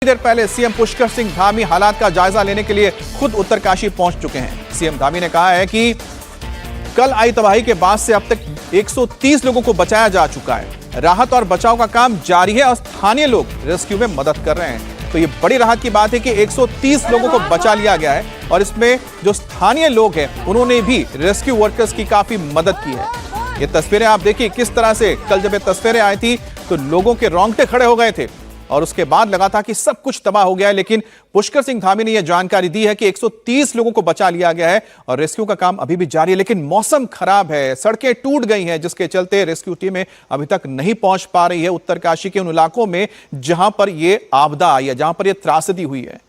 देर पहले सीएम पुष्कर सिंह धामी हालात का जायजा लेने के लिए खुद उत्तरकाशी पहुंच चुके हैं। सीएम धामी ने कहा है कि कल आई तबाही के बाद से अब तक 130 लोगों को बचाया जा चुका है। राहत और बचाव का काम जारी है और स्थानीय लोग रेस्क्यू में मदद कर रहे हैं। तो ये बड़ी राहत की बात है कि 130 लोगों को बचा लिया गया है और इसमें जो स्थानीय लोग हैं उन्होंने भी रेस्क्यू वर्कर्स की काफी मदद की है। ये तस्वीरें आप देखिए किस तरह से कल जब ये तस्वीरें आई थी तो लोगों के रोंगटे खड़े हो गए थे और उसके बाद लगा था कि सब कुछ तबाह हो गया है, लेकिन पुष्कर सिंह धामी ने यह जानकारी दी है कि 130 लोगों को बचा लिया गया है और रेस्क्यू का काम अभी भी जारी है। लेकिन मौसम खराब है, सड़कें टूट गई हैं, जिसके चलते रेस्क्यू टीमें अभी तक नहीं पहुंच पा रही है उत्तरकाशी के उन इलाकों में जहां पर यह आपदा आई है, जहां पर यह त्रासदी हुई है।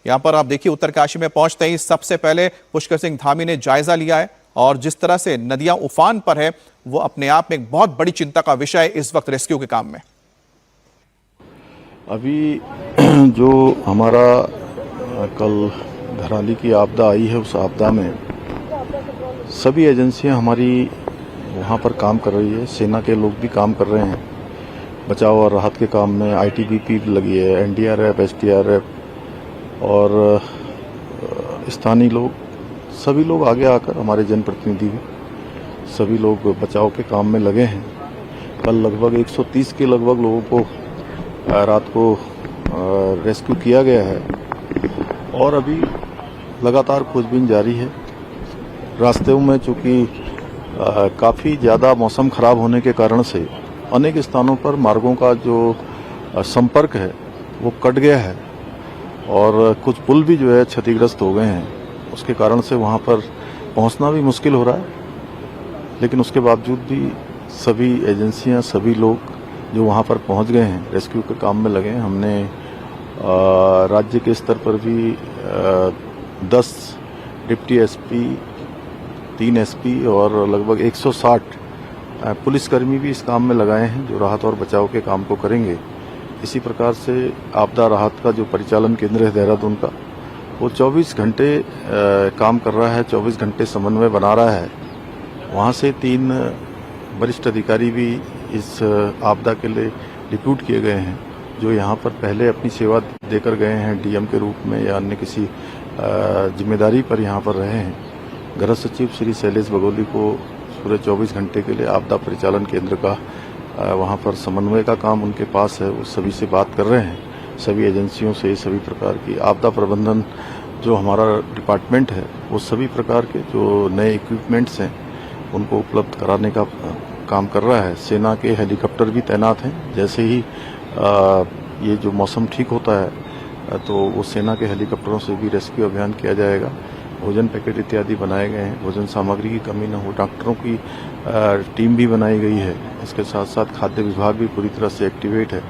यहां पर आप देखिए उत्तरकाशी में पहुंचते ही सबसे पहले पुष्कर सिंह धामी ने जायजा लिया है और जिस तरह से नदियां उफान पर है वो अपने आप में एक बहुत बड़ी चिंता का विषय है इस वक्त रेस्क्यू के काम में। अभी जो हमारा कल धराली की आपदा आई है, उस आपदा में सभी एजेंसियां हमारी वहां पर काम कर रही है। सेना के लोग भी काम कर रहे हैं बचाव और राहत के काम में। आईटीबीपी भी लगी है, एनडीआरएफ, एसडीआरएफ और स्थानीय लोग, सभी लोग आगे आकर, हमारे जनप्रतिनिधि भी, सभी लोग बचाव के काम में लगे हैं। कल लगभग 130 के लगभग लोगों को रात को रेस्क्यू किया गया है और अभी लगातार खोजबीन जारी है। रास्ते में चूंकि काफ़ी ज़्यादा मौसम खराब होने के कारण से अनेक स्थानों पर मार्गों का जो संपर्क है वो कट गया है और कुछ पुल भी जो है क्षतिग्रस्त हो गए हैं। उसके कारण से वहाँ पर पहुँचना भी मुश्किल हो रहा है, लेकिन उसके बावजूद भी सभी एजेंसियाँ, सभी लोग जो वहाँ पर पहुँच गए हैं, रेस्क्यू के काम में लगे हैं। हमने राज्य के स्तर पर भी 10 डिप्टी एसपी, 3 एसपी और लगभग 160 पुलिसकर्मी भी इस काम में लगाए हैं जो राहत और बचाव के काम को करेंगे। इसी प्रकार से आपदा राहत का जो परिचालन केंद्र है देहरादून का, वो 24 घंटे काम कर रहा है, 24 घंटे समन्वय बना रहा है। वहाँ से 3 वरिष्ठ अधिकारी भी इस आपदा के लिए रिक्रूट किए गए हैं जो यहाँ पर पहले अपनी सेवा देकर गए हैं डीएम के रूप में या अन्य किसी जिम्मेदारी पर यहाँ पर रहे हैं। गृह सचिव श्री शैलेश बगोली को पूरे 24 घंटे के लिए आपदा परिचालन केंद्र का वहाँ पर समन्वय का काम उनके पास है। वो सभी से बात कर रहे हैं, सभी एजेंसियों से, सभी प्रकार की आपदा प्रबंधन जो हमारा डिपार्टमेंट है वो सभी प्रकार के जो नए इक्विपमेंट्स हैं उनको उपलब्ध कराने का काम कर रहा है। सेना के हेलीकॉप्टर भी तैनात हैं। जैसे ही ये जो मौसम ठीक होता है तो वो सेना के हेलीकॉप्टरों से भी रेस्क्यू अभियान किया जाएगा। भोजन पैकेट इत्यादि बनाए गए हैं, भोजन सामग्री की कमी न हो, डॉक्टरों की टीम भी बनाई गई है। इसके साथ साथ खाद्य विभाग भी पूरी तरह से एक्टिवेट है।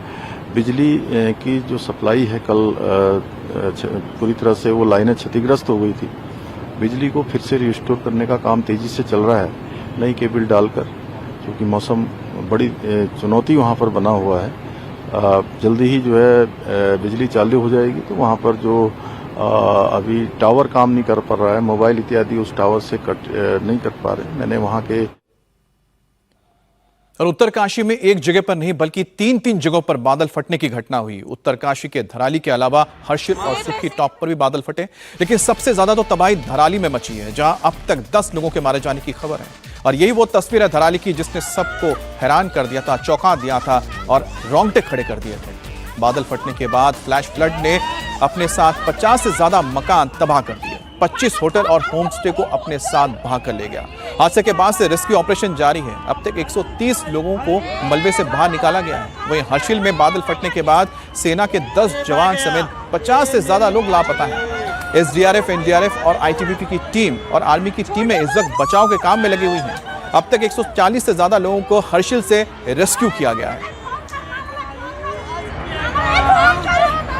बिजली की जो सप्लाई है, कल पूरी तरह से वो लाइनें क्षतिग्रस्त हो गई थी। बिजली को फिर से रिस्टोर करने का काम तेजी से चल रहा है, नई केबल डालकर, क्योंकि मौसम बड़ी चुनौती वहाँ पर बना हुआ है। जल्दी ही जो है बिजली चालू हो जाएगी तो वहाँ पर जो अभी टावर काम नहीं कर पा रहा है, मोबाइल इत्यादि उस टावर से नहीं कर पा रहे। मैंने वहाँ के और उत्तरकाशी में एक जगह पर नहीं बल्कि 3 जगहों पर बादल फटने की घटना हुई। उत्तरकाशी के धराली के अलावा हर्षिल और सुखी टॉप पर भी बादल फटे, लेकिन सबसे ज्यादा तो तबाही धराली में मची है जहां अब तक 10 लोगों के मारे जाने की खबर है। और यही वो तस्वीर है धराली की जिसने सबको हैरान कर दिया था, चौंका दिया था और रोंगटे खड़े कर दिए थे। बादल फटने के बाद फ्लैश फ्लड ने अपने साथ 50 से ज्यादा मकान तबाह कर दिए, 25 होटल और होमस्टे को अपने साथ बहाकर ले गया। हादसे के बाद से रेस्क्यू ऑपरेशन जारी है। अब तक 130 लोगों को मलबे से बाहर निकाला गया है। वहीं हर्षिल में बादल फटने के बाद सेना के 10 जवान समेत 50 से ज्यादा लोग लापता हैं। एसडीआरएफ, एनडीआरएफ और आईटीबीपी की टीम और आर्मी की टीमें इस वक्त बचाव के काम में लगी हुई हैं। अब तक 140 से ज्यादा लोगों को हर्षिल से रेस्क्यू किया गया है।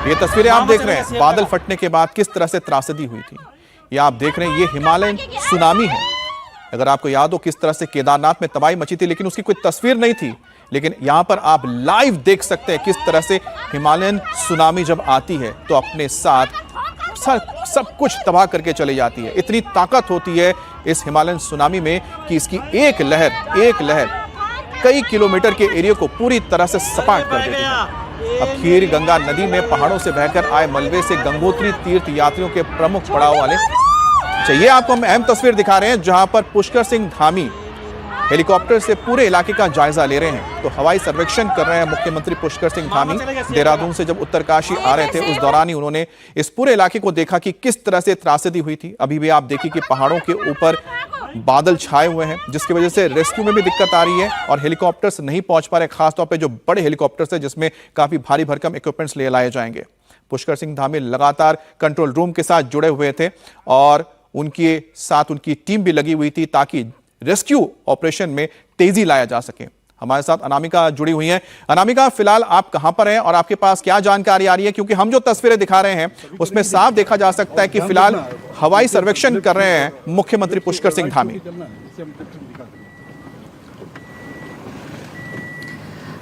ये तस्वीरें आप देख रहे हैं बादल फटने के बाद किस तरह से त्रासदी हुई थी। ये आप देख रहे हैं, ये हिमालयन सुनामी है। अगर आपको याद हो किस तरह से केदारनाथ में तबाही मची थी, लेकिन उसकी कोई तस्वीर नहीं थी, लेकिन यहां पर आप लाइव देख सकते हैं किस तरह से हिमालयन सुनामी जब आती है तो अपने साथ सब कुछ तबाह करके चली जाती है। इतनी ताकत होती है इस हिमालयन सुनामी में कि इसकी एक लहर कई किलोमीटर के एरिया को पूरी तरह से सपाट कर देती है। अब खीर गंगा नदी में पहाड़ों से बहकर आए मलबे से गंगोत्री तीर्थ यात्रियों के प्रमुख पड़ाव वाले। ये आपको हम अहम तस्वीर दिखा रहे हैं जहां पर पुष्कर सिंह धामी हेलीकॉप्टर से पूरे इलाके का जायजा ले रहे हैं। तो हवाई सर्वेक्षण कर रहे हैं मुख्यमंत्री पुष्कर सिंह धामी। देहरादून से जब उत्तरकाशी आ रहे थे उस दौरान ही उन्होंने इस पूरे इलाके को देखा कि किस तरह से त्रासदी हुई थी। अभी भी आप देखिए कि पहाड़ों के ऊपर बादल छाए हुए हैं, जिसकी वजह से रेस्क्यू में भी दिक्कत आ रही है और हेलीकॉप्टर्स नहीं पहुंच पा रहे, खासतौर पर जो बड़े हेलीकॉप्टर्स है जिसमें काफी भारी भरकम इक्विपमेंट्स ले लाए जाएंगे। पुष्कर सिंह धामी लगातार कंट्रोल रूम के साथ जुड़े हुए थे और उनके साथ उनकी टीम भी लगी हुई थी ताकि रेस्क्यू ऑपरेशन में तेजी लाया जा सके। हमारे साथ अनामिका जुड़ी हुई हैं। अनामिका, फिलहाल आप कहां पर हैं और आपके पास क्या जानकारी आ रही है? क्योंकि हम जो तस्वीरें दिखा रहे हैं उसमें साफ देखा जा सकता है कि फिलहाल हवाई सर्वेक्षण कर रहे हैं मुख्यमंत्री पुष्कर सिंह धामी।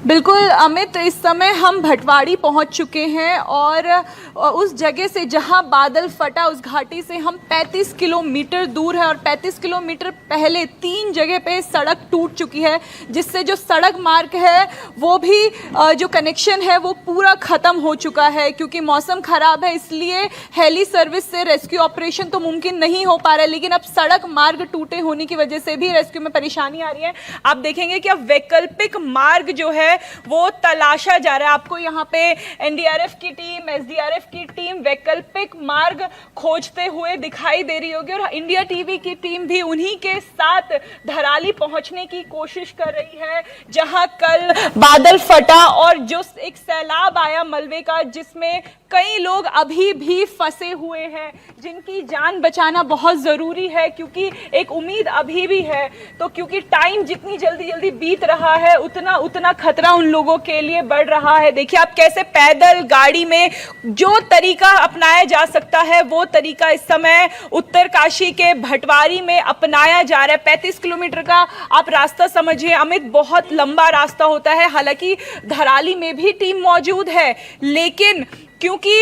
बिल्कुल अमित, इस समय हम भटवाड़ी पहुंच चुके हैं और उस जगह से जहां बादल फटा उस घाटी से हम 35 किलोमीटर दूर है और 35 किलोमीटर पहले 3 जगह पे सड़क टूट चुकी है, जिससे जो सड़क मार्ग है वो भी जो कनेक्शन है वो पूरा ख़त्म हो चुका है। क्योंकि मौसम ख़राब है इसलिए हेली सर्विस से रेस्क्यू ऑपरेशन तो मुमकिन नहीं हो पा रहा है, लेकिन अब सड़क मार्ग टूटे होने की वजह से भी रेस्क्यू में परेशानी आ रही है। आप देखेंगे कि अब वैकल्पिक मार्ग जो है वो तलाशा जा रहा है। आपको यहाँ पे एनडीआरएफ की टीम, एसडीआरएफ की टीम वैकल्पिक मार्ग खोजते हुए दिखाई दे रही होगी और इंडिया टीवी की टीम भी उन्हीं के साथ धराली पहुंचने की कोशिश कर रही है, जहां कल बादल फटा और जो एक सैलाब आया मलबे का, जिसमें कई लोग अभी भी फंसे हुए हैं, जिनकी जान बचाना बहुत ज़रूरी है क्योंकि एक उम्मीद अभी भी है। तो क्योंकि टाइम जितनी जल्दी बीत रहा है उतना खतरा उन लोगों के लिए बढ़ रहा है। देखिए आप कैसे पैदल, गाड़ी में जो तरीका अपनाया जा सकता है वो तरीका इस समय उत्तरकाशी के भटवाड़ी में अपनाया जा रहा है। 35 किलोमीटर का आप रास्ता समझिए अमित, बहुत लंबा रास्ता होता है। हालांकि धराली में भी टीम मौजूद है, लेकिन क्योंकि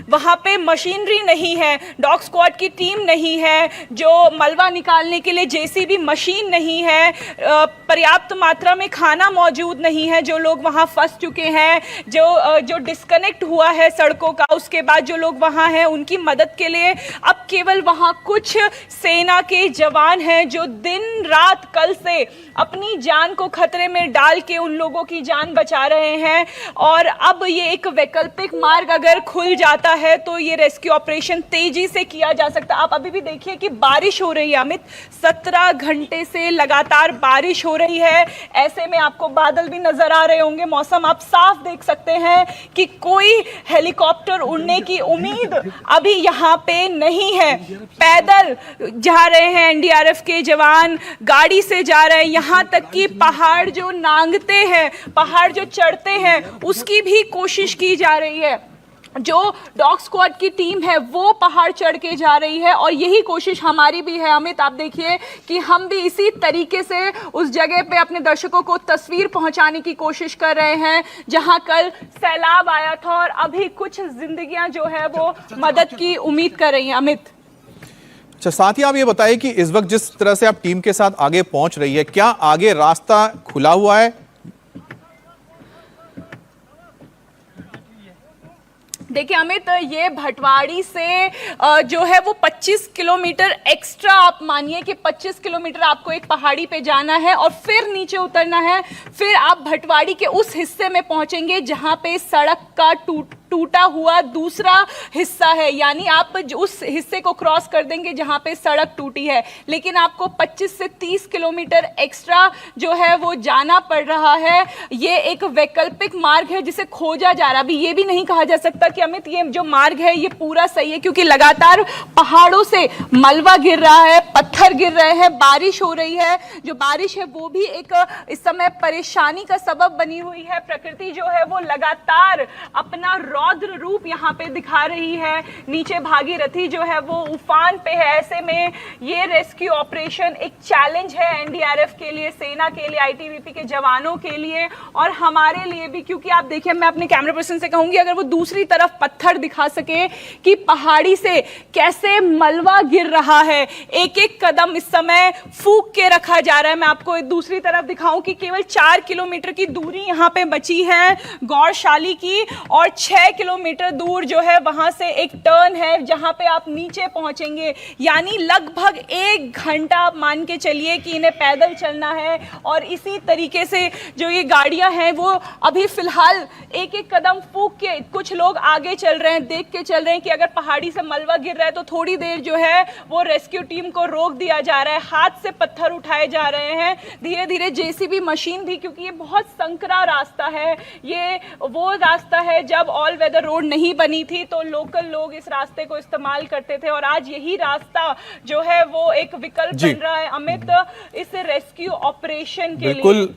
वहाँ पे मशीनरी नहीं है, डॉग स्क्वाड की टीम नहीं है, जो मलबा निकालने के लिए जेसीबी मशीन नहीं है, पर्याप्त मात्रा में खाना मौजूद नहीं है, जो लोग वहाँ फंस चुके हैं, जो डिस्कनेक्ट हुआ है सड़कों का, उसके बाद जो लोग वहाँ हैं उनकी मदद के लिए अब केवल वहाँ कुछ सेना के जवान हैं जो दिन रात कल से अपनी जान को खतरे में डाल के उन लोगों की जान बचा रहे हैं। और अब ये एक वैकल्पिक मार्ग अगर खुल जाता है तो ये रेस्क्यू ऑपरेशन तेजी से किया जा सकता है। आप अभी भी देखिए कि बारिश हो रही है अमित, 17 घंटे से लगातार बारिश हो रही है। ऐसे में आपको बादल भी नजर आ रहे होंगे, मौसम आप साफ देख सकते हैं कि कोई हेलीकॉप्टर उड़ने की उम्मीद अभी यहाँ पे नहीं है। पैदल जा रहे हैं एनडीआरएफ के जवान, गाड़ी से जा रहे हैं, यहाँ तक कि पहाड़ जो नांगते हैं, पहाड़ जो चढ़ते हैं उसकी भी कोशिश की जा रही है। जो डॉग स्क्वाड की टीम है वो पहाड़ चढ़ के जा रही है और यही कोशिश हमारी भी है अमित। आप देखिए कि हम भी इसी तरीके से उस जगह पे अपने दर्शकों को तस्वीर पहुंचाने की कोशिश कर रहे हैं जहां कल सैलाब आया था और अभी कुछ जिंदगियां जो है वो मदद की उम्मीद कर रही हैं अमित। अच्छा, साथ ही आप ये बताइए कि इस वक्त जिस तरह से आप टीम के साथ आगे पहुंच रही है, क्या आगे रास्ता खुला हुआ है? देखिए अमित, ये भटवाड़ी से जो है वो 25 किलोमीटर एक्स्ट्रा, आप मानिए कि 25 किलोमीटर आपको एक पहाड़ी पे जाना है और फिर नीचे उतरना है। फिर आप भटवाड़ी के उस हिस्से में पहुंचेंगे जहां पे सड़क का टूटा हुआ दूसरा हिस्सा है, यानी आप उस हिस्से को क्रॉस कर देंगे जहां पे सड़क टूटी है। लेकिन आपको 25 से 30 किलोमीटर एक्स्ट्रा जो है वो जाना पड़ रहा है। ये एक वैकल्पिक मार्ग है जिसे खोजा जा रहा है। अभी ये भी नहीं कहा जा सकता कि अमित ये जो मार्ग है ये पूरा सही है, क्योंकि लगातार पहाड़ों से मलबा गिर रहा है, पत्थर गिर रहे हैं, बारिश हो रही है। जो बारिश है वो भी एक इस समय परेशानी का सबब बनी हुई है। प्रकृति जो है वो लगातार अपना रौद्र रूप यहाँ पे दिखा रही है। नीचे भागीरथी जो है वो उफान पे है। ऐसे में ये रेस्क्यू ऑपरेशन एक चैलेंज है एनडीआरएफ के लिए, सेना के लिए, आईटीबीपी के जवानों के लिए और हमारे लिए भी, क्योंकि आप देखिए, मैं अपने कैमरा पर्सन से कहूंगी अगर वो दूसरी तरफ पत्थर दिखा सके कि पहाड़ी से कैसे मलबा गिर रहा है, एक एक कदम इस समय फूंक के रखा जा रहा है। मैं आपको दूसरी तरफ दिखाऊं कि केवल 4 किलोमीटर की दूरी यहाँ पे बची है गौरशाली की और 6 किलोमीटर दूर जो है वहां से एक टर्न है जहां पे आप नीचे पहुंचेंगे। यानी लगभग 1 घंटा आप मान के चलिए कि इन्हें पैदल चलना है और इसी तरीके से जो ये गाड़ियां हैं वो अभी फिलहाल एक एक कदम फूंक के, कुछ लोग आगे चल रहे हैं, देख के चल रहे हैं कि अगर पहाड़ी से मलबा गिर रहा है तो थोड़ी देर जो है वो रेस्क्यू टीम को रोक दिया जा रहा है, हाथ से पत्थर उठाए जा रहे हैं। धीरे धीरे जेसीबी मशीन भी, क्योंकि ये बहुत संकरा रास्ता है, ये वो रास्ता है जब ऑल वेदर रोड नहीं बनी थी तो लोकल लोग इस रास्ते को इस्तेमाल करते थे और आज यही रास्ता जो है वो एक विकल्प बन रहा है अमित इस रेस्क्यू ऑपरेशन के लिए। बिल्कुल,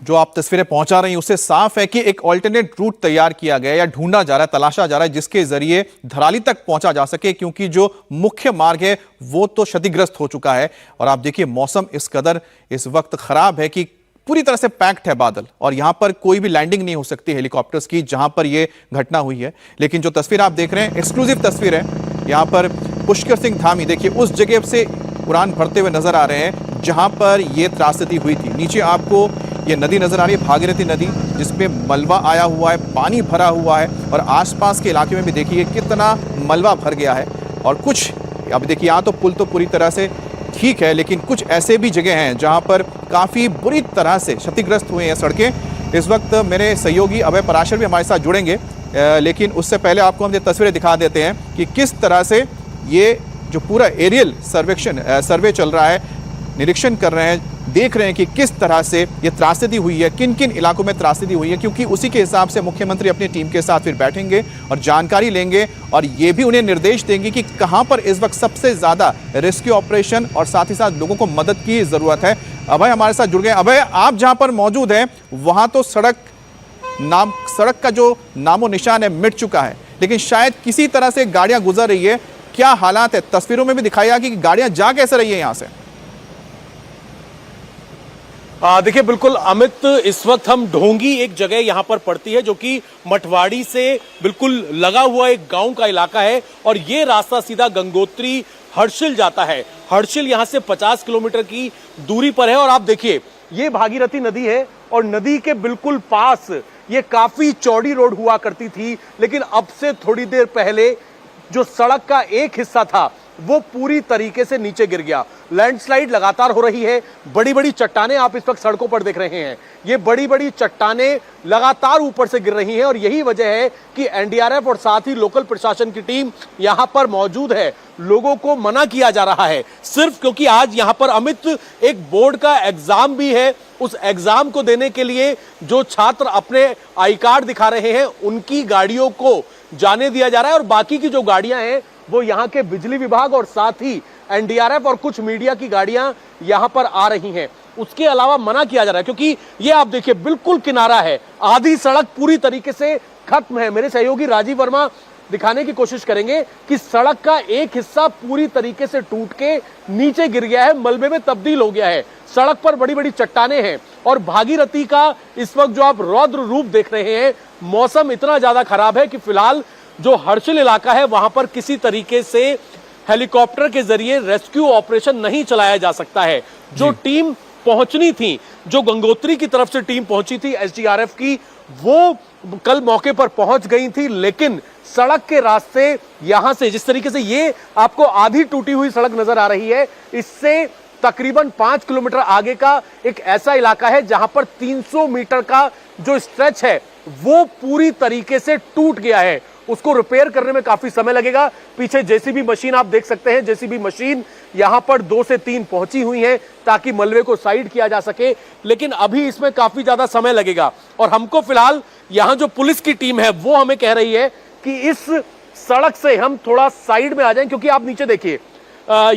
जो आप तस्वीरें पहुंचा रही हैं उससे साफ है कि एक ऑल्टरनेट रूट तैयार किया गया या ढूंढा जा रहा है, तलाशा जा रहा है जिसके जरिए धराली तक पहुंचा जा सके, क्योंकि जो मुख्य मार्ग है वो तो क्षतिग्रस्त हो चुका है। और आप देखिए मौसम इस कदर इस वक्त खराब है कि पूरी तरह से पैक्ड है बादल और यहां पर कोई भी लैंडिंग नहीं हो सकती हेलीकॉप्टर्स की जहां पर यह घटना हुई है। लेकिन जो तस्वीर आप देख रहे हैं एक्सक्लूसिव तस्वीर है, यहां पर पुष्कर सिंह धामी देखिए उस जगह से उड़ान भरते हुए नजर आ रहे हैं जहां पर यह त्रासदी हुई थी। नीचे आपको ये नदी नजर आ रही है, भागीरथी नदी, जिसपे मलबा आया हुआ है, पानी भरा हुआ है और आसपास के इलाके में भी देखिए कितना मलबा भर गया है। और कुछ अब देखिए यहाँ तो पुल तो पूरी तरह से ठीक है, लेकिन कुछ ऐसे भी जगह हैं जहां पर काफी बुरी तरह से क्षतिग्रस्त हुए हैं सड़कें। इस वक्त मेरे सहयोगी अभय पराशर भी हमारे साथ जुड़ेंगे, लेकिन उससे पहले आपको हम ये तस्वीरें दिखा देते हैं कि किस तरह से ये जो पूरा एरियल सर्वे चल रहा है, निरीक्षण कर रहे हैं, देख रहे हैं कि किस तरह से ये त्रासदी हुई है, किन किन इलाकों में त्रासदी हुई है, क्योंकि उसी के हिसाब से मुख्यमंत्री अपनी टीम के साथ फिर बैठेंगे और जानकारी लेंगे और ये भी उन्हें निर्देश देंगे कि कहां पर इस वक्त सबसे ज्यादा रेस्क्यू ऑपरेशन और साथ ही साथ लोगों को मदद की जरूरत है। अभय हमारे साथ जुड़ गए। अभय, आप जहां पर मौजूद हैं वहां तो सड़क का जो नामो निशान है मिट चुका है, लेकिन शायद किसी तरह से गाड़ियां गुजर रही है, क्या हालात है? तस्वीरों में भी दिखाया कि गाड़ियां जा कैसे रही है यहां से? देखिए बिल्कुल अमित, इस वक्त हम ढोंगी एक जगह यहां पर पड़ती है जो कि मठवाड़ी से बिल्कुल लगा हुआ एक गांव का इलाका है और ये रास्ता सीधा गंगोत्री हर्षिल जाता है। हर्षिल यहां से 50 किलोमीटर की दूरी पर है और आप देखिए ये भागीरथी नदी है और नदी के बिल्कुल पास ये काफी चौड़ी रोड हुआ करती थी, लेकिन अब से थोड़ी देर पहले जो सड़क का एक हिस्सा था वो पूरी तरीके से नीचे गिर गया। लैंडस्लाइड लगातार हो रही है, बड़ी बड़ी चट्टानें आप इस वक्त सड़कों पर देख रहे हैं, ये बड़ी बड़ी चट्टानें लगातार ऊपर से गिर रही हैं और यही वजह है कि एनडीआरएफ और साथ ही लोकल प्रशासन की टीम यहां पर मौजूद है। लोगों को मना किया जा रहा है सिर्फ क्योंकि आज यहां पर अमित एक बोर्ड का एग्जाम भी है। उस एग्जाम को देने के लिए जो छात्र अपने आई कार्ड दिखा रहे हैं उनकी गाड़ियों को जाने दिया जा रहा है और बाकी की जो गाड़ियां हैं वो यहाँ के बिजली विभाग और साथ ही एनडीआरएफ और कुछ मीडिया की गाड़ियां यहां पर आ रही हैं। उसके अलावा मना किया जा रहा है क्योंकि ये आप देखिए बिल्कुल किनारा है, आधी सड़क पूरी तरीके से खत्म है। मेरे सहयोगी राजीव वर्मा दिखाने की कोशिश करेंगे कि सड़क का एक हिस्सा पूरी तरीके से टूट के नीचे गिर गया है, मलबे में तब्दील हो गया है। सड़क पर बड़ी बड़ी चट्टानें हैं और भागीरथी का इस वक्त जो आप रौद्र रूप देख रहे हैं, मौसम इतना ज्यादा खराब है कि फिलहाल जो हर्षिल इलाका है वहां पर किसी तरीके से हेलीकॉप्टर के जरिए रेस्क्यू ऑपरेशन नहीं चलाया जा सकता है। जो टीम पहुंचनी थी, जो गंगोत्री की तरफ से टीम पहुंची थी एसडीआरएफ की, वो कल मौके पर पहुंच गई थी, लेकिन सड़क के रास्ते यहां से जिस तरीके से ये आपको आधी टूटी हुई सड़क नजर आ रही है, इससे तकरीबन 5 किलोमीटर आगे का एक ऐसा इलाका है जहां पर 300 मीटर का जो स्ट्रेच है वो पूरी तरीके से टूट गया है। उसको रिपेयर करने में काफी समय लगेगा। पीछे जेसीबी मशीन आप देख सकते हैं, जेसीबी मशीन यहां पर 2 से 3 पहुंची हुई है ताकि मलबे को साइड किया जा सके, लेकिन अभी इसमें काफी ज्यादा समय लगेगा। और हमको फिलहाल यहां जो पुलिस की टीम है वो हमें कह रही है कि इस सड़क से हम थोड़ा साइड में आ जाएं, क्योंकि आप नीचे देखिए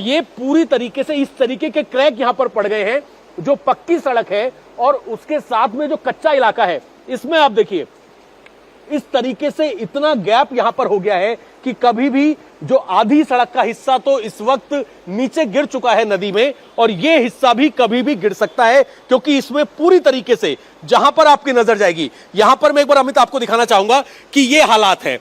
ये पूरी तरीके से इस तरीके के क्रैक यहां पर पड़ गए हैं। जो पक्की सड़क है और उसके साथ में जो कच्चा इलाका है इसमें आप देखिए इस तरीके से इतना गैप यहां पर हो गया है कि कभी भी जो आधी सड़क का हिस्सा तो इस वक्त नीचे गिर चुका है नदी में, और यह हिस्सा भी कभी भी गिर सकता है, क्योंकि इसमें पूरी तरीके से जहां पर आपकी नजर जाएगी, यहां पर मैं एक बार अमित आपको दिखाना चाहूंगा कि ये हालात है।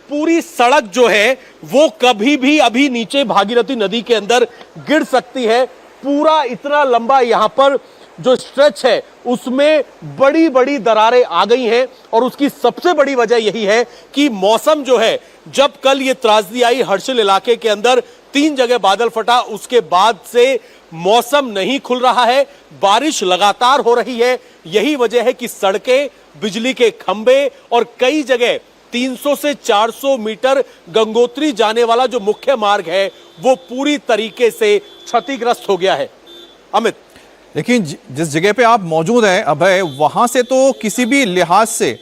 पूरी सड़क जो है वो कभी भी अभी नीचे भागीरथी नदी के अंदर गिर सकती है। पूरा इतना लंबा यहां पर जो स्ट्रेच है उसमें बड़ी बड़ी दरारें आ गई हैं, और उसकी सबसे बड़ी वजह यही है कि मौसम जो है, जब कल ये त्रासदी आई हर्षिल इलाके के अंदर 3 जगह बादल फटा, उसके बाद से मौसम नहीं खुल रहा है, बारिश लगातार हो रही है। यही वजह है कि सड़कें, बिजली के खंभे और कई जगह 300 से 400 मीटर गंगोत्री जाने वाला जो मुख्य मार्ग है वो पूरी तरीके से क्षतिग्रस्त हो गया है। अमित, लेकिन जिस जगह पे आप मौजूद हैं अभय, वहां से तो किसी भी लिहाज से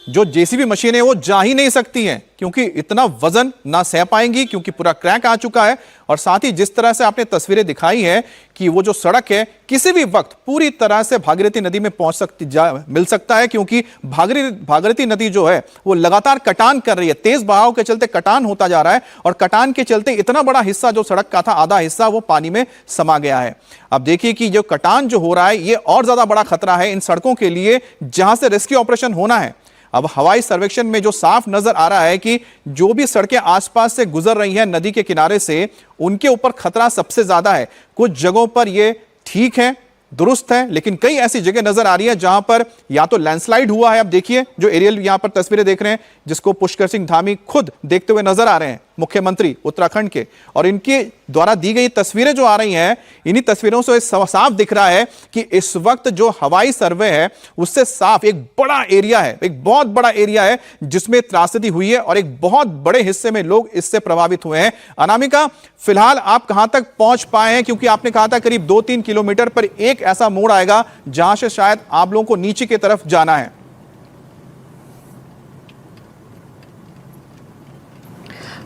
जो जेसीबी मशीन है वो जा ही नहीं सकती हैं, क्योंकि इतना वजन ना सह पाएंगी, क्योंकि पूरा क्रैक आ चुका है। और साथ ही जिस तरह से आपने तस्वीरें दिखाई है कि वो जो सड़क है किसी भी वक्त पूरी तरह से भागीरथी नदी में मिल सकता है, क्योंकि भागीरथी नदी जो है वो लगातार कटान कर रही है। तेज बहाव के चलते कटान होता जा रहा है, और कटान के चलते इतना बड़ा हिस्सा जो सड़क का था, आधा हिस्सा वो पानी में समा गया है। अब देखिए कि जो कटान जो हो रहा है ये और ज्यादा बड़ा खतरा है इन सड़कों के लिए जहां से रेस्क्यू ऑपरेशन होना है। अब हवाई सर्वेक्षण में जो साफ नजर आ रहा है कि जो भी सड़कें आसपास से गुजर रही हैं नदी के किनारे से, उनके ऊपर खतरा सबसे ज्यादा है। कुछ जगहों पर ये ठीक है, दुरुस्त है, लेकिन कई ऐसी जगह नजर आ रही है जहां पर या तो लैंडस्लाइड हुआ है। अब देखिए जो एरियल यहां पर तस्वीरें देख रहे हैं, जिसको पुष्कर सिंह धामी खुद देखते हुए नजर आ रहे हैं, मुख्यमंत्री उत्तराखंड के, और इनके द्वारा दी गई तस्वीरें जो आ रही हैं, इन्हीं तस्वीरों से साफ दिख रहा है कि इस वक्त जो हवाई सर्वे है उससे साफ एक बड़ा एरिया है, एक बहुत बड़ा एरिया है जिसमें त्रासदी हुई है, और एक बहुत बड़े हिस्से में लोग इससे प्रभावित हुए हैं। अनामिका, फिलहाल आप कहां तक पहुंच पाए हैं, क्योंकि आपने कहा था करीब 2-3 किलोमीटर पर एक ऐसा मोड़ आएगा जहां से शायद आप लोगों को नीचे की तरफ जाना है।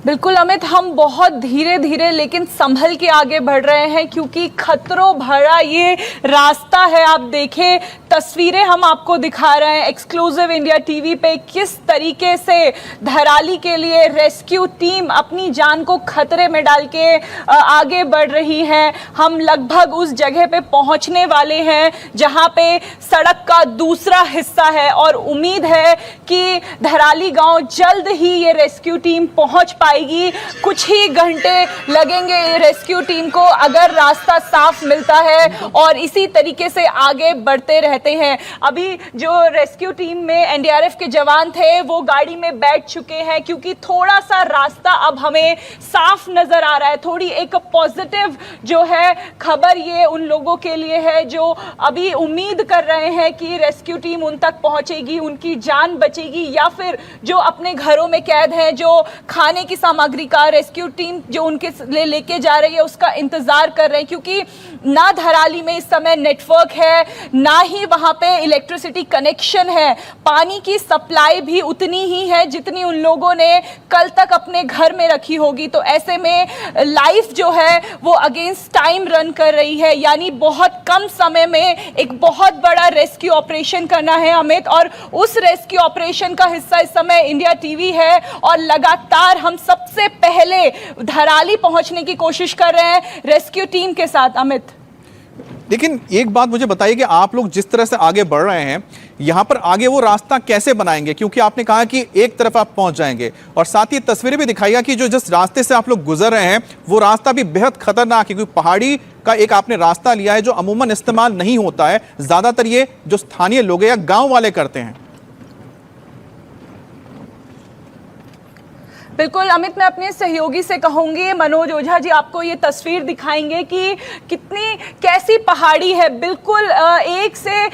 बिल्कुल अमित, हम बहुत धीरे धीरे लेकिन संभल के आगे बढ़ रहे हैं, क्योंकि खतरों भरा ये रास्ता है। आप देखें, तस्वीरें हम आपको दिखा रहे हैं एक्सक्लूसिव इंडिया टीवी पे, किस तरीके से धराली के लिए रेस्क्यू टीम अपनी जान को खतरे में डाल के आगे बढ़ रही है। हम लगभग उस जगह पे पहुंचने वाले हैं जहां पे सड़क का दूसरा हिस्सा है, और उम्मीद है कि धराली गांव जल्द ही ये रेस्क्यू टीम पहुंच पाएगी। कुछ ही घंटे लगेंगे रेस्क्यू टीम को, अगर रास्ता साफ मिलता है, और इसी तरीके से आगे बढ़ते रहते हैं। अभी जो रेस्क्यू टीम में एनडीआरएफ के जवान थे वो गाड़ी में बैठ चुके हैं, क्योंकि थोड़ा सा रास्ता अब हमें साफ नजर आ रहा है। थोड़ी एक पॉजिटिव जो है खबर ये उन लोगों के लिए है जो अभी उम्मीद कर रहे हैं कि रेस्क्यू टीम उन तक पहुंचेगी, उनकी जान बचेगी, या फिर जो अपने घरों में कैद हैं, जो खाने की सामग्री का रेस्क्यू टीम जो उनके लिए लेके जा रही है उसका इंतजार कर रहे हैं, क्योंकि ना धराली में इस समय नेटवर्क है, ना ही वहां पे इलेक्ट्रिसिटी कनेक्शन है। पानी की सप्लाई भी उतनी ही है जितनी उन लोगों ने कल तक अपने घर में रखी होगी। तो ऐसे में लाइफ जो है वो अगेंस्ट टाइम रन कर रही है, यानी बहुत कम समय में एक बहुत बड़ा रेस्क्यू ऑपरेशन करना है अमित, और उस रेस्क्यू ऑपरेशन का हिस्सा इस समय इंडिया टीवी है, और लगातार हम सबसे पहले धराली पहुंचने की कोशिश कर रहे हैं रेस्क्यू टीम के साथ। अमित, लेकिन एक बात मुझे बताइए कि आप लोग जिस तरह से आगे बढ़ रहे हैं, यहां पर आगे वो रास्ता कैसे बनाएंगे, क्योंकि आपने कहा कि एक तरफ आप पहुंच जाएंगे, और साथ ही तस्वीरें भी दिखाइएगा कि जो जिस रास्ते से आप लोग गुजर रहे हैं वो रास्ता भी बेहद खतरनाक है, क्योंकि पहाड़ी का एक आपने रास्ता लिया है जो अमूमन इस्तेमाल नहीं होता है, ज्यादातर ये जो स्थानीय लोग या गांव वाले करते हैं। बिल्कुल अमित, मैं अपने सहयोगी से कहूंगी, मनोज ओझा जी आपको ये तस्वीर दिखाएंगे कि कैसी पहाड़ी है। बिल्कुल 1 से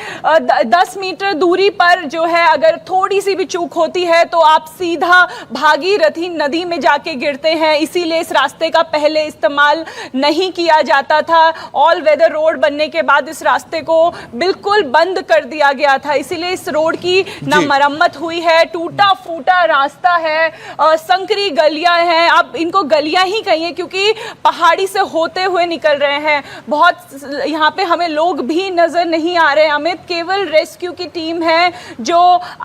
10 मीटर दूरी पर जो है, अगर थोड़ी सी भी चूक होती है तो आप सीधा भागीरथी नदी में जाके गिरते हैं। इसीलिए इस रास्ते का पहले इस्तेमाल नहीं किया जाता था। ऑल वेदर रोड बनने के बाद इस रास्ते को बिल्कुल बंद कर दिया गया था, इसीलिए इस रोड की ना मरम्मत हुई है, टूटा फूटा रास्ता है, संकरी गलियां हैं, आप इनको गलियां ही कहिए क्योंकि पहाड़ी से होते हुए निकल रहे हैं। बहुत यहाँ पे हमें लोग भी नजर नहीं आ रहे अमित, केवल रेस्क्यू की टीम है जो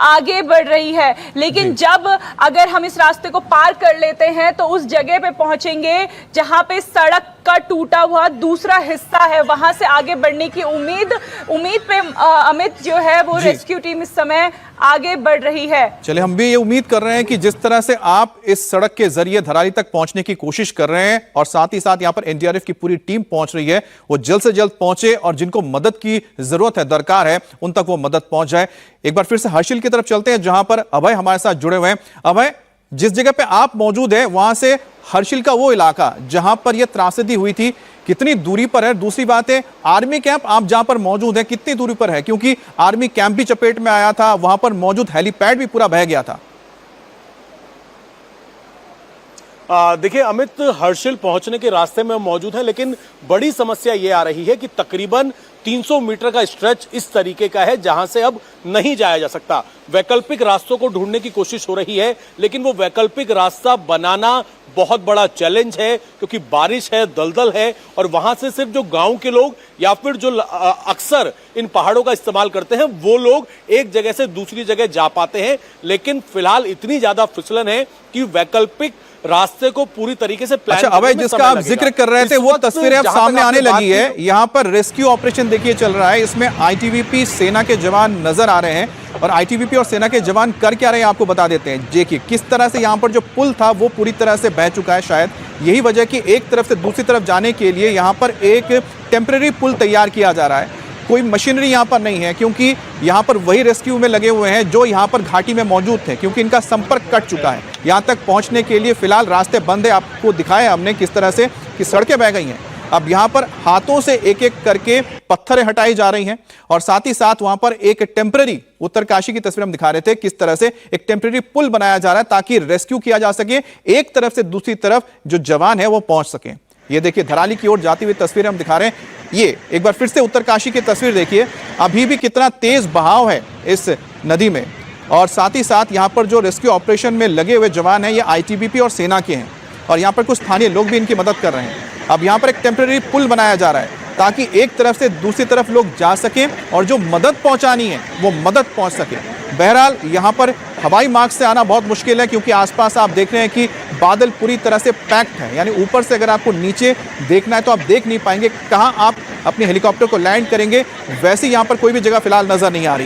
आगे बढ़ रही है। लेकिन जब अगर हम इस रास्ते को पार कर लेते हैं तो उस जगह पे पहुंचेंगे जहां पे सड़क का टूटा हुआ दूसरा हिस्सा है, वहां से आगे बढ़ने की उम्मीद पे अमित जो है वो रेस्क्यू टीम इस समय आगे बढ़ रही है। चले, हम भी ये उम्मीद कर रहे हैं कि जिस तरह से आप इस सड़क के जरिए धराली तक पहुंचने की कोशिश कर रहे हैं और साथ ही साथ यहां पर एनडीआरएफ की पूरी टीम पहुंच रही है, वो जल्द से जल्द पहुंचे और जिनको मदद की जरूरत है, दरकार है, उन तक वो मदद पहुंच जाए। एक बार फिर से हर्षिल की तरफ चलते हैं जहां पर अभय हमारे साथ जुड़े हुए हैं। अभय, जिस जगह पे आप मौजूद है वहां से हर्षिल का वो इलाका जहां पर यह त्रासदी हुई थी कितनी दूरी पर है? दूसरी बात है, आर्मी कैंप आप जहां पर मौजूद है कितनी दूरी पर है? क्योंकि आर्मी कैंप भी चपेट में आया था, वहां पर मौजूद हेलीपैड भी पूरा बह गया था। देखिए अमित, हर्षिल पहुंचने के रास्ते में मौजूद है, लेकिन बड़ी समस्या ये आ रही है कि तकरीबन 300 मीटर का स्ट्रेच इस तरीके का है जहां से अब नहीं जाया जा सकता। वैकल्पिक रास्तों को ढूंढने की कोशिश हो रही है, लेकिन वो वैकल्पिक रास्ता बनाना बहुत बड़ा चैलेंज है क्योंकि बारिश है, दलदल है और वहां से सिर्फ जो गांव के लोग या फिर जो अक्सर इन पहाड़ों का इस्तेमाल करते हैं वो लोग एक जगह से दूसरी जगह जा पाते हैं। लेकिन फिलहाल इतनी ज्यादा फिसलन है कि वैकल्पिक रास्ते को पूरी तरीके से प्लान। अच्छा अभय, जिसका आप जिक्र कर रहे थे वो तस्वीरें अब सामने आने लगी है। यहाँ पर रेस्क्यू ऑपरेशन देखिए चल रहा है, इसमें आईटीबीपी सेना के जवान नजर आ रहे हैं और आईटीबीपी और सेना के जवान कर क्या रहे हैं आपको बता देते हैं। देखिए किस तरह से यहाँ पर जो पुल था वो पूरी तरह से बह चुका है। शायद यही वजह कि एक तरफ से दूसरी तरफ जाने के लिए यहाँ पर एक टेम्परेरी पुल तैयार किया जा रहा है। कोई मशीनरी यहाँ पर नहीं है क्योंकि यहाँ पर वही रेस्क्यू में लगे हुए हैं जो यहाँ पर घाटी में मौजूद थे, क्योंकि इनका संपर्क कट चुका है। यहाँ तक पहुँचने के लिए फिलहाल रास्ते बंद है। आपको दिखाया हमने किस तरह से कि सड़कें बह गई हैं। अब यहाँ पर हाथों से एक एक करके पत्थरें हटाई जा रही हैं और साथ ही साथ वहाँ पर एक टेम्पररी, उत्तरकाशी की तस्वीर हम दिखा रहे थे किस तरह से एक टेम्पररी पुल बनाया जा रहा है ताकि रेस्क्यू किया जा सके, एक तरफ से दूसरी तरफ जो जवान है वो पहुँच सके। ये देखिए धराली की ओर जाती हुई तस्वीरें हम दिखा रहे हैं। ये एक बार फिर से उत्तरकाशी की तस्वीर देखिए, अभी भी कितना तेज बहाव है इस नदी में और साथ ही साथ यहाँ पर जो रेस्क्यू ऑपरेशन में लगे हुए जवान हैं ये आईटीबीपी और सेना के हैं और यहाँ पर कुछ स्थानीय लोग भी इनकी मदद कर रहे हैं। अब यहाँ पर एक टेम्पररी पुल बनाया जा रहा है ताकि एक तरफ से दूसरी तरफ लोग जा सकें और जो मदद पहुँचानी है वो मदद पहुँच सके। बहरहाल यहाँ पर हवाई मार्ग से आना बहुत मुश्किल है क्योंकि आसपास आप देख रहे हैं कि बादल पूरी तरह से पैक्ड है, यानी ऊपर से अगर आपको नीचे देखना है तो आप देख नहीं पाएंगे। कहाँ आप अपने हेलीकॉप्टर को लैंड करेंगे वैसे यहाँ पर कोई भी जगह फिलहाल नजर नहीं आ रही है।